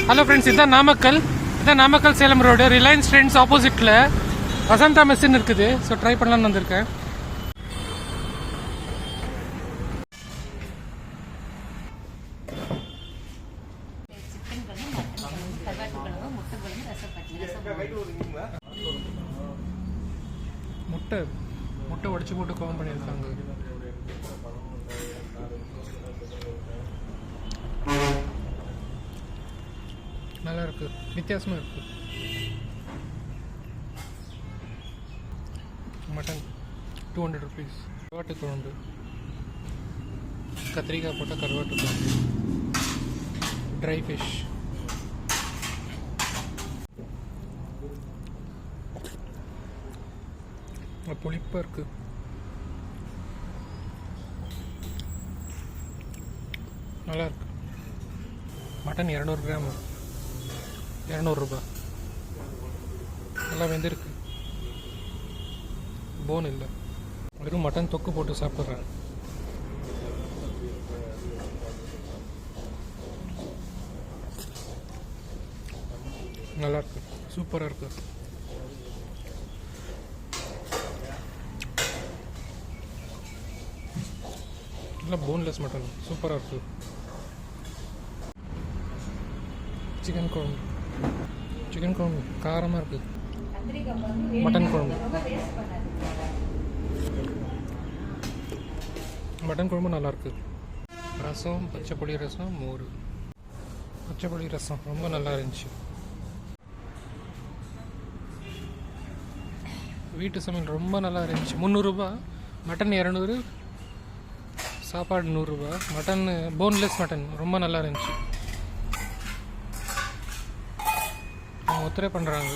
Hello friends, இதுதான் Namakkal Salem road Reliance trends ஆப்போசிட்டில் வசந்தா மெஸ்ஸுன்னு இருக்குது. ஸோ ட்ரை பண்ணலான்னு வந்திருக்கேன். முட்டை உடைச்சு போட்டு கோவம் பண்ணியிருக்காங்க. நல்லா இருக்கு, வித்தியாசமா இருக்கு. Mutton 200 rupees. கருவாட்டு குழம்பு, கத்திரிக்காய் போட்ட கருவாட்டு குழம்பு, ட்ரை ஃபிஷ், புளிப்பாக இருக்கு. நல்லா இருக்கு. மட்டன் 200 கிராம் 200 ரூபாய். நல்லா வெந்திருக்கு, போன் இல்லை. வெறும் மட்டன் தொக்கு போட்டு சாப்பிட்றேன். நல்லா இருக்கு, சூப்பராக இருக்கு. நல்லா போன்லெஸ் மட்டன் சூப்பராக இருக்கு. சிக்கன் குழம்பு காரமாக இருக்கு. மட்டன் குழம்பு நல்லா இருக்கு. ரசம், பச்சைப்புளி ரசம், மோர். பச்சைப்புளி ரசம் ரொம்ப நல்லா இருந்துச்சு. வீட்டு சமையல் ரொம்ப நல்லா இருந்துச்சு. 300 ரூபாய். மட்டன் 200, சாப்பாடு 100 ரூபாய். மட்டன் போன்லெஸ் மட்டன் ரொம்ப நல்லா இருந்துச்சு. அவங்க ஒத்துரை பண்ணுறாங்க.